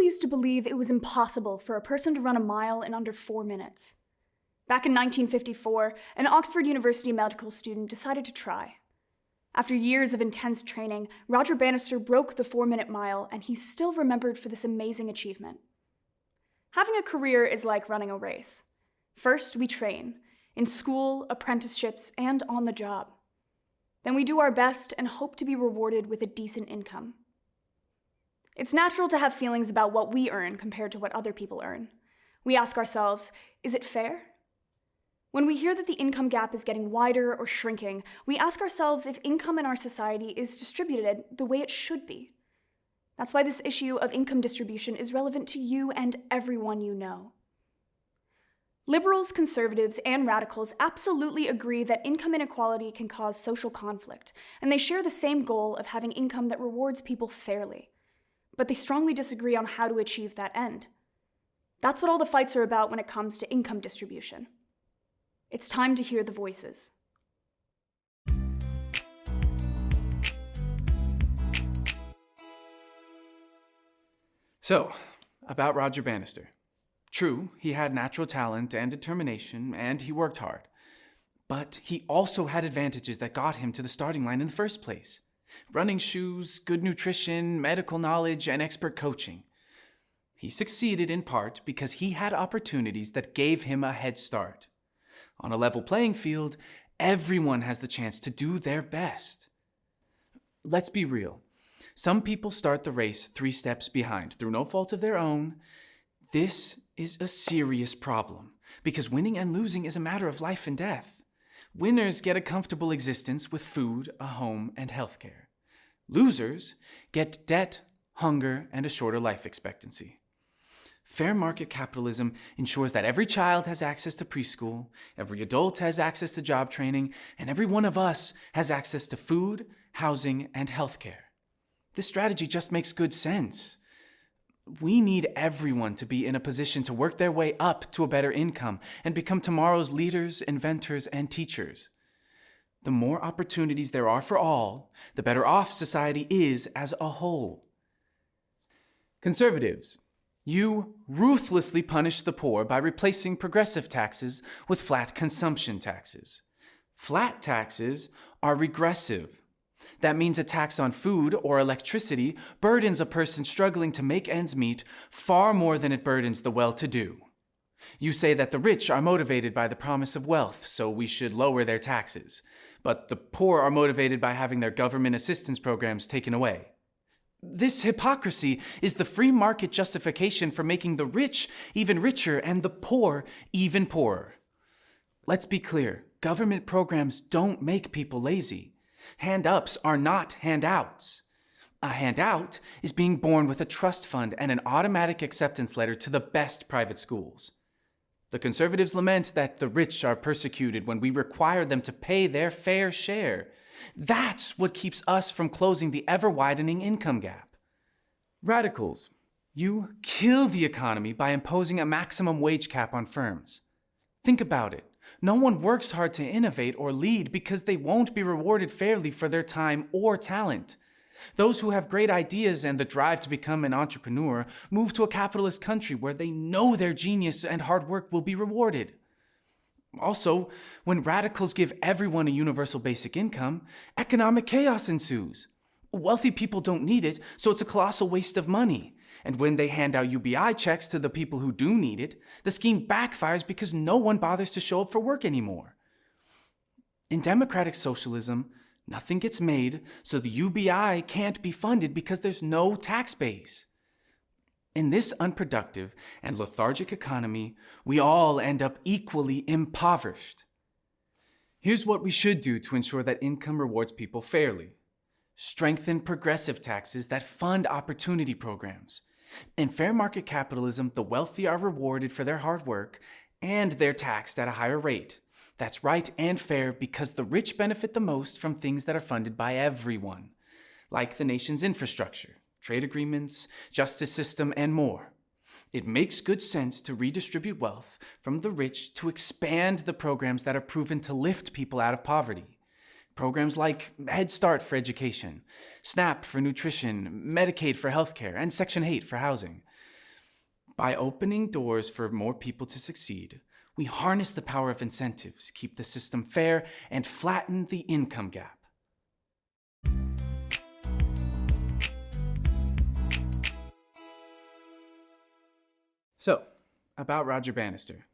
used to believe it was impossible for a person to run a mile in under 4 minutes. Back in 1954, an Oxford University medical student decided to try. After years of intense training, Roger Bannister broke the 4-minute mile, and he's still remembered for this amazing achievement. Having a career is like running a race. First, we train, in school, apprenticeships, and on the job. Then we do our best and hope to be rewarded with a decent income. It's natural to have feelings about what we earn compared to what other people earn. We ask ourselves, is it fair? When we hear that the income gap is getting wider or shrinking, we ask ourselves if income in our society is distributed the way it should be. That's why this issue of income distribution is relevant to you and everyone you know. Liberals, conservatives, and radicals absolutely agree that income inequality can cause social conflict, and they share the same goal of having income that rewards people fairly. But they strongly disagree on how to achieve that end. That's what all the fights are about when it comes to income distribution. It's time to hear the voices. So, about Roger Bannister. True, he had natural talent and determination, and he worked hard. But he also had advantages that got him to the starting line in the first place. Running shoes, good nutrition, medical knowledge, and expert coaching. He succeeded in part because he had opportunities that gave him a head start. On a level playing field, everyone has the chance to do their best. Let's be real. Some people start the race 3 steps behind through no fault of their own. This is a serious problem because winning and losing is a matter of life and death. Winners get a comfortable existence with food, a home, and healthcare. Losers get debt, hunger, and a shorter life expectancy. Fair market capitalism ensures that every child has access to preschool, every adult has access to job training, and every one of us has access to food, housing, and healthcare. This strategy just makes good sense. We need everyone to be in a position to work their way up to a better income and become tomorrow's leaders, inventors, and teachers. The more opportunities there are for all, the better off society is as a whole. Conservatives, you ruthlessly punish the poor by replacing progressive taxes with flat consumption taxes. Flat taxes are regressive. That means a tax on food or electricity burdens a person struggling to make ends meet far more than it burdens the well-to-do. You say that the rich are motivated by the promise of wealth, so we should lower their taxes. But the poor are motivated by having their government assistance programs taken away. This hypocrisy is the free market justification for making the rich even richer and the poor even poorer. Let's be clear, government programs don't make people lazy. Hand-ups are not handouts. A handout is being born with a trust fund and an automatic acceptance letter to the best private schools. The conservatives lament that the rich are persecuted when we require them to pay their fair share. That's what keeps us from closing the ever-widening income gap. Radicals, you kill the economy by imposing a maximum wage cap on firms. Think about it. No one works hard to innovate or lead because they won't be rewarded fairly for their time or talent. Those who have great ideas and the drive to become an entrepreneur move to a capitalist country where they know their genius and hard work will be rewarded. Also, when radicals give everyone a universal basic income, economic chaos ensues. Wealthy people don't need it, so it's a colossal waste of money. And when they hand out UBI checks to the people who do need it, the scheme backfires because no one bothers to show up for work anymore. In democratic socialism, nothing gets made, so the UBI can't be funded because there's no tax base. In this unproductive and lethargic economy, we all end up equally impoverished. Here's what we should do to ensure that income rewards people fairly. Strengthen progressive taxes that fund opportunity programs. In fair market capitalism, the wealthy are rewarded for their hard work and they're taxed at a higher rate. That's right and fair because the rich benefit the most from things that are funded by everyone, like the nation's infrastructure, trade agreements, justice system, and more. It makes good sense to redistribute wealth from the rich to expand the programs that are proven to lift people out of poverty. Programs like Head Start for education, SNAP for nutrition, Medicaid for healthcare, and Section 8 for housing. By opening doors for more people to succeed, we harness the power of incentives, keep the system fair, and flatten the income gap. So, about Roger Bannister.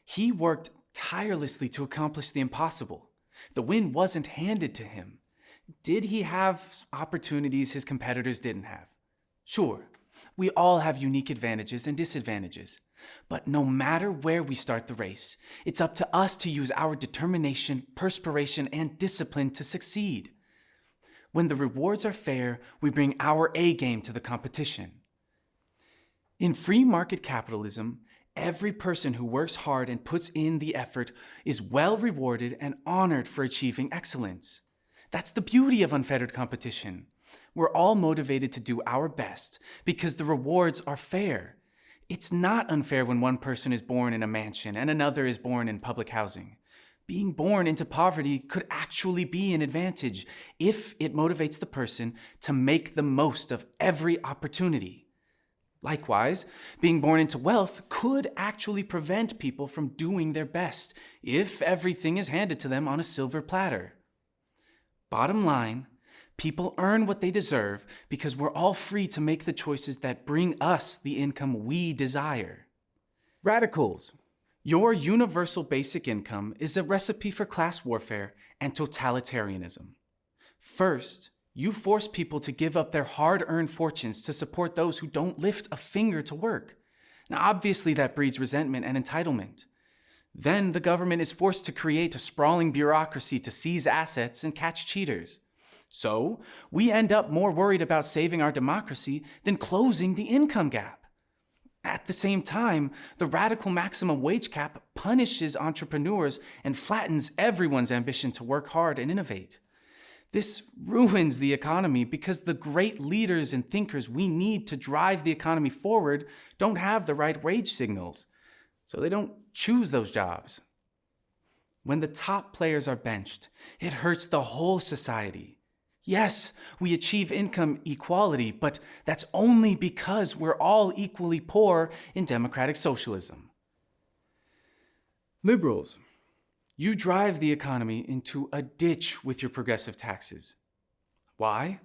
He worked tirelessly to accomplish the impossible. The win wasn't handed to him. Did he have opportunities his competitors didn't have? Sure, we all have unique advantages and disadvantages. But no matter where we start the race, it's up to us to use our determination, perspiration, and discipline to succeed. When the rewards are fair, we bring our A game to the competition. In free market capitalism, every person who works hard and puts in the effort is well rewarded and honored for achieving excellence. That's the beauty of unfettered competition. We're all motivated to do our best because the rewards are fair. It's not unfair when one person is born in a mansion and another is born in public housing. Being born into poverty could actually be an advantage if it motivates the person to make the most of every opportunity. Likewise, being born into wealth could actually prevent people from doing their best if everything is handed to them on a silver platter. Bottom line, people earn what they deserve because we're all free to make the choices that bring us the income we desire. Radicals, your universal basic income is a recipe for class warfare and totalitarianism. First, you force people to give up their hard-earned fortunes to support those who don't lift a finger to work. Now, obviously, that breeds resentment and entitlement. Then the government is forced to create a sprawling bureaucracy to seize assets and catch cheaters. So, we end up more worried about saving our democracy than closing the income gap. At the same time, the radical maximum wage cap punishes entrepreneurs and flattens everyone's ambition to work hard and innovate. This ruins the economy because the great leaders and thinkers we need to drive the economy forward don't have the right wage signals, so they don't choose those jobs. When the top players are benched, it hurts the whole society. Yes, we achieve income equality, but that's only because we're all equally poor in democratic socialism. Liberals, you drive the economy into a ditch with your progressive taxes. Why?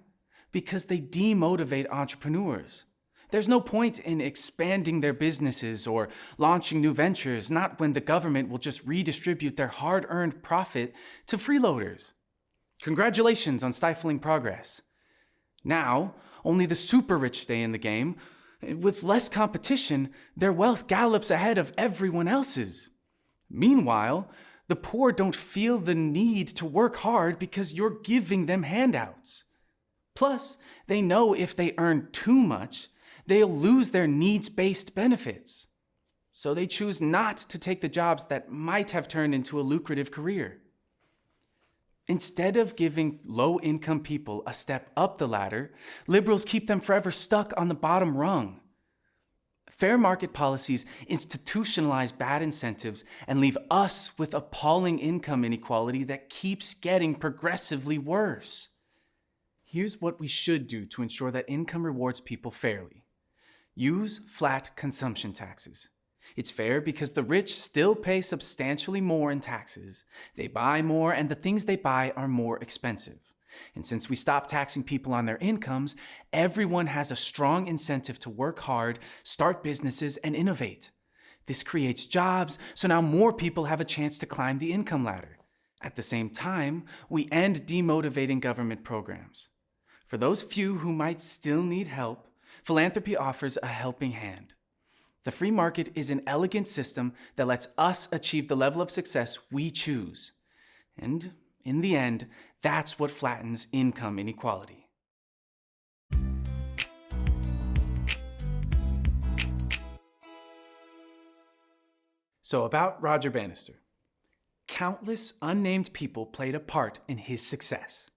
Because they demotivate entrepreneurs. There's no point in expanding their businesses or launching new ventures, not when the government will just redistribute their hard-earned profit to freeloaders. Congratulations on stifling progress. Now, only the super rich stay in the game. With less competition, their wealth gallops ahead of everyone else's. Meanwhile, the poor don't feel the need to work hard because you're giving them handouts. Plus, they know if they earn too much, they'll lose their needs-based benefits. So they choose not to take the jobs that might have turned into a lucrative career. Instead of giving low-income people a step up the ladder, liberals keep them forever stuck on the bottom rung. Fair market policies institutionalize bad incentives and leave us with appalling income inequality that keeps getting progressively worse. Here's what we should do to ensure that income rewards people fairly. Use flat consumption taxes. It's fair because the rich still pay substantially more in taxes. They buy more, and the things they buy are more expensive. And since we stop taxing people on their incomes, everyone has a strong incentive to work hard, start businesses, and innovate. This creates jobs, so now more people have a chance to climb the income ladder. At the same time, we end demotivating government programs. For those few who might still need help, philanthropy offers a helping hand. The free market is an elegant system that lets us achieve the level of success we choose. And in the end, that's what flattens income inequality. So about Roger Bannister. Countless unnamed people played a part in his success.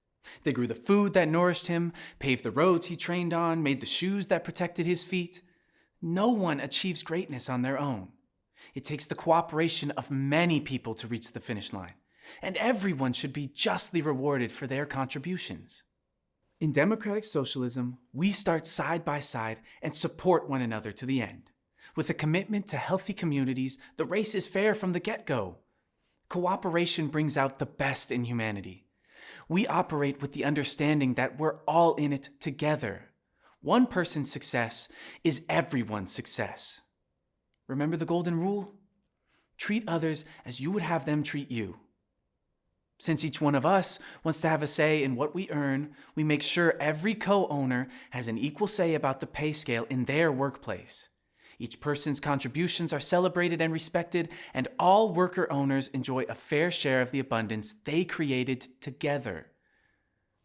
They grew the food that nourished him, paved the roads he trained on, made the shoes that protected his feet. No one achieves greatness on their own. It takes the cooperation of many people to reach the finish line, and everyone should be justly rewarded for their contributions. In democratic socialism, we start side by side and support one another to the end. With a commitment to healthy communities, the race is fair from the get-go. Cooperation brings out the best in humanity. We operate with the understanding that we're all in it together. One person's success is everyone's success. Remember the golden rule? Treat others as you would have them treat you. Since each one of us wants to have a say in what we earn, we make sure every co-owner has an equal say about the pay scale in their workplace. Each person's contributions are celebrated and respected, and all worker owners enjoy a fair share of the abundance they created together.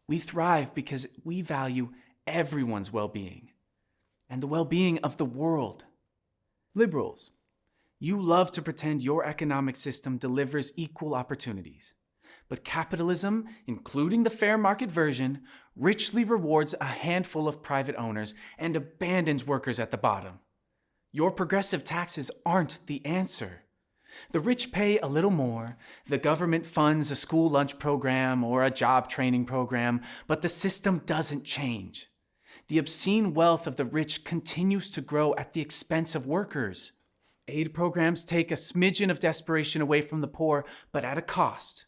We thrive because we value everyone's well-being and the well-being of the world. Liberals, you love to pretend your economic system delivers equal opportunities. But capitalism, including the fair market version, richly rewards a handful of private owners and abandons workers at the bottom. Your progressive taxes aren't the answer. The rich pay a little more, the government funds a school lunch program or a job training program, but the system doesn't change. The obscene wealth of the rich continues to grow at the expense of workers. Aid programs take a smidgen of desperation away from the poor, but at a cost.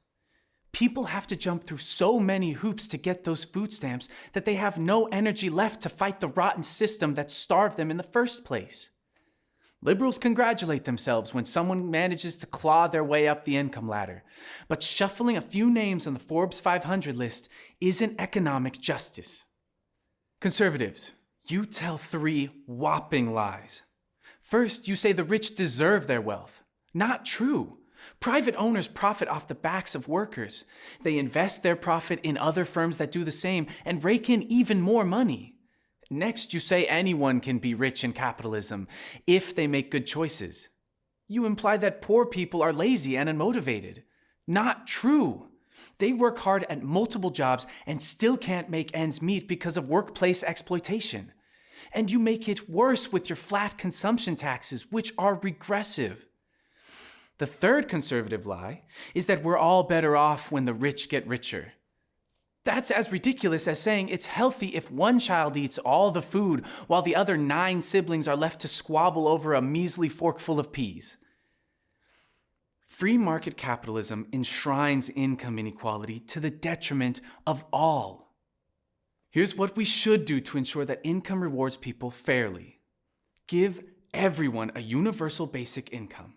People have to jump through so many hoops to get those food stamps that they have no energy left to fight the rotten system that starved them in the first place. Liberals congratulate themselves when someone manages to claw their way up the income ladder, but shuffling a few names on the Forbes 500 list isn't economic justice. Conservatives, you tell 3 whopping lies. First, you say the rich deserve their wealth. Not true. Private owners profit off the backs of workers. They invest their profit in other firms that do the same and rake in even more money. Next, you say anyone can be rich in capitalism if they make good choices. You imply that poor people are lazy and unmotivated. Not true. They work hard at multiple jobs and still can't make ends meet because of workplace exploitation. And you make it worse with your flat consumption taxes, which are regressive. The third conservative lie is that we're all better off when the rich get richer. That's as ridiculous as saying it's healthy if one child eats all the food while the other 9 siblings are left to squabble over a measly forkful of peas. Free market capitalism enshrines income inequality to the detriment of all. Here's what we should do to ensure that income rewards people fairly. Give everyone a universal basic income.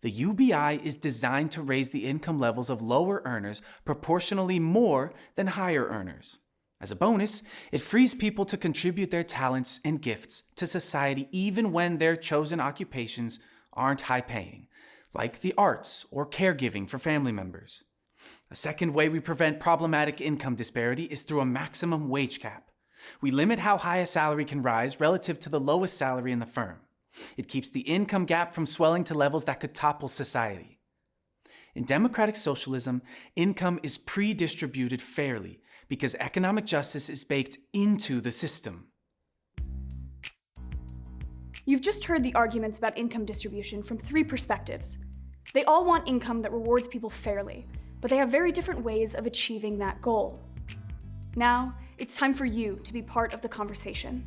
The UBI is designed to raise the income levels of lower earners proportionally more than higher earners. As a bonus, it frees people to contribute their talents and gifts to society even when their chosen occupations aren't high-paying, like the arts or caregiving for family members. A second way we prevent problematic income disparity is through a maximum wage cap. We limit how high a salary can rise relative to the lowest salary in the firm. It keeps the income gap from swelling to levels that could topple society. In democratic socialism, income is pre-distributed fairly because economic justice is baked into the system. You've just heard the arguments about income distribution from 3 perspectives. They all want income that rewards people fairly, but they have very different ways of achieving that goal. Now, it's time for you to be part of the conversation.